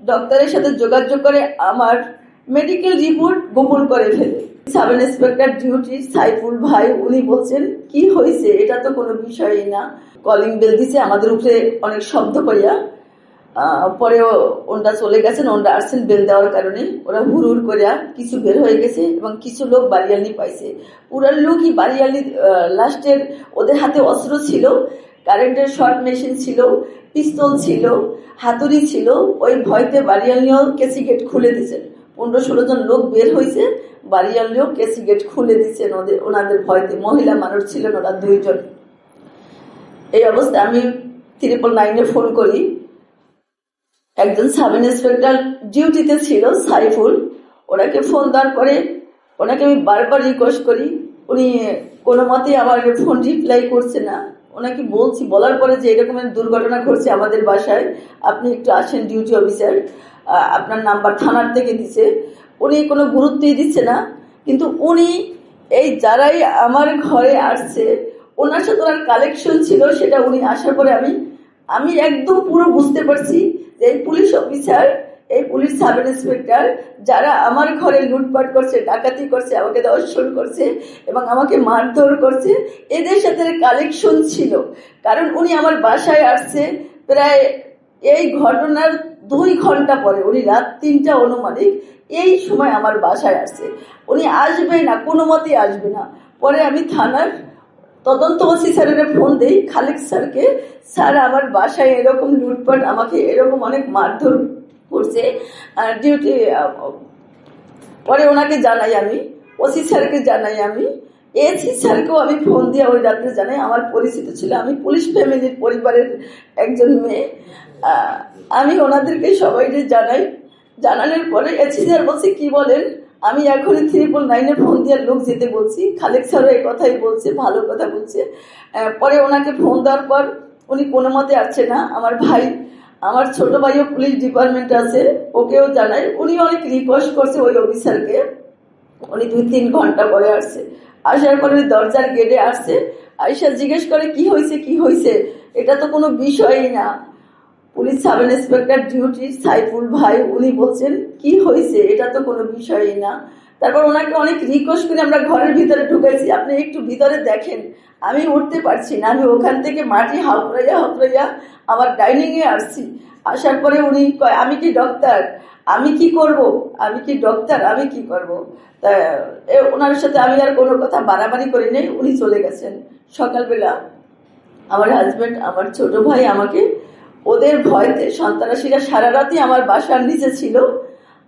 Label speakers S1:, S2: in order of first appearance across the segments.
S1: ডক্টরের সাথে যোগাযোগ করে আমার মেডিকেল রিপোর্ট গোপন করে ফেলে। সাব ইন্সপেক্টর ডিউটি সাইফুল ভাই উনি বলছেন কি হয়েছে, এটা তো কোনো বিষয়ই না। কলিং বেল দিছে আমাদের উপরে অনেক শব্দ করিয়া, পরে ওনরা চলে গেছেন, ওনরা আসছেন বেল দেওয়ার কারণে। ওরা হুড় করিয়া কিছু বের হয়ে গেছে এবং কিছু লোক বাড়িয়ালি পাইছে। পুরা লোকই বাড়িয়ালি লাস্টের ওদের হাতে অস্ত্র ছিল, কারেন্টের শর্ট মেশিন ছিল, পিস্তল ছিল, হাতুড়ি ছিল। ওই ভয়তে বাড়িয়ালিও কেসি গেট খুলে দিয়েছেন। 15-16 জন লোক বের হয়েছে, বাড়িয়ালিও কেসি গেট খুলে দিচ্ছেন ওনাদের ভয়তে। মহিলা মানুষ ছিলেন ওরা 2 জন। এই অবস্থায় আমি 999-এ ফোন করি। একজন সাব ইন্সপেক্টর ডিউটিতে ছিল সাইফুল, ওনাকে ফোন দেওয়ার পরে ওনাকে আমি বারবার রিকোয়েস্ট করি, উনি কোনো মতেই আমার ফোন রিপ্লাই করছে না। ওনাকে বলার পরে যে এরকমের দুর্ঘটনা ঘটছে আমাদের বাসায়, আপনি একটু আসেন ডিউটি অফিসার, আপনার নাম্বার থানার থেকে দিছে। উনি কোনো গুরুত্বই দিচ্ছে না। কিন্তু উনি এই যারাই আমার ঘরে আসছে ওনার সাথে ওনার কালেকশন ছিল, সেটা উনি আসার পরে আমি একদম পুরো বুঝতে পারছি যে এই পুলিশ অফিসার, এই পুলিশ সাব ইন্সপেক্টর যারা আমার ঘরে লুটপাট করছে, ডাকাতি করছে, আমাকে দর্শন করছে এবং আমাকে মারধর করছে, এদের সাথে কালেকশন ছিল। কারণ উনি আমার বাসায় আসছে প্রায় এই ঘটনার 2 ঘন্টা পরে, উনি রাত 3টা অনুমানিক এই সময় আমার বাসায় আসছে। উনি আসবে না, কোনো মতেই আসবে না। পরে আমি থানার তদন্ত ওসি স্যারের ফোন দিই, খালেক স্যারকে, স্যার আমার বাসায় এরকম লুটপাট, আমাকে এরকম অনেক মারধর করছে ডিউটি। পরে ওনাকে জানাই, আমি ওসি স্যারকে জানাই, আমি এসি স্যারকেও আমি ফোন দিয়ে ওই রাত্রে জানাই। আমার পরিচিত ছিল, আমি পুলিশ ফ্যামিলির পরিবারের একজন মেয়ে। আমি ওনাদেরকে সবাইকে জানাই। জানানোর পরে এসি স্যার বলছে কি বলেন, আমি এখনই 999-এ ফোন দিয়ে লোক যেতে বলছি। খালেক স্যারও এই কথাই বলছে, ভালো কথা বলছে। পরে ওনাকে ফোন দেওয়ার পর উনি কোনো মতে আসছে না। আমার ভাই, আমার ছোট ভাইও পুলিশ ডিপার্টমেন্টে আছে, ওকেও জানাই। উনি অনেক রিকোয়েস্ট করছে ওই অফিসারকে। উনি 2-3 ঘন্টা পরে আসছে। আসার পরে দরজার গেটে আসছে, আয়সা জিজ্ঞেস করে কি হয়েছে, এটা তো কোনো বিষয়ই না। Police sub inspector duty Saiful ভাই উনি বলছেন কি হয়েছে, এটা তো কোনো বিষয়ই না। তারপর ওনাকে অনেক রিকোয়েস্ট করে আমরা ঘরের ভিতরে ঢুকেছি, আপনি একটু ভিতরে দেখেন। আমি উঠতে পারছি না, আমি ওখান থেকে মাটি হাঁপড়াইয়া আমার ডাইনিংয়ে আসছি। আসার পরে উনি কয় আমি কি ডক্টর, আমি কি করব, আমি কি ডক্টর, আমি কি করব। তা ওনার সাথে আমি আর কোনো কথা বাড়াবাড়ি করি নাই, উনি চলে গেছেন। সকালবেলা আমার হাজবেন্ড, আমার ছোট ভাই আমাকে ওদের ভয়তে, সন্ত্রাসীরা সারা রাতই আমার বাসার নিচে ছিল,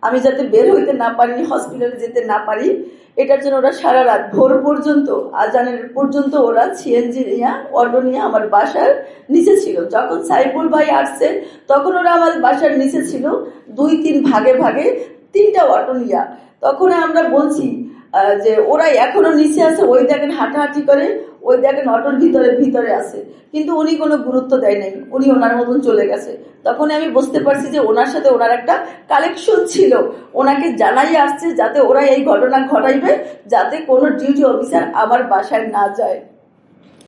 S1: আমি যাতে বের হইতে না পারি, হসপিটালে যেতে না পারি, এটার জন্য ওরা সারা রাত ভোর পর্যন্ত, আজানের পর্যন্ত ওরা সিএনজি নিয়ে, অটো নিয়ে আমার বাসার নিচে ছিল। যখন সাইফুল ভাই আসছে তখন ওরা আমার বাসার নিচে ছিল, 2-3 ভাগে 3টা অটো নিয়ে। তখন আমরা বলছি যে ওরা এখনো নিচে আছে, ওই দেখেন হাঁটাহাঁটি করে, ওই দেখেন অটোর ভিতরে আছে। কিন্তু উনি কোনো গুরুত্ব দেয় নাই, উনি ওনার মতন চলে গেছে। তখন আমি বুঝতে পারছি যে ওনার সাথে ওনার একটা কালেকশন ছিল, ওনাকে জানাই আসছে যাতে ওরা এই ঘটনা ঘটাইবে, যাতে কোনো ডিউটি অফিসার আমার বাসায় না যায়।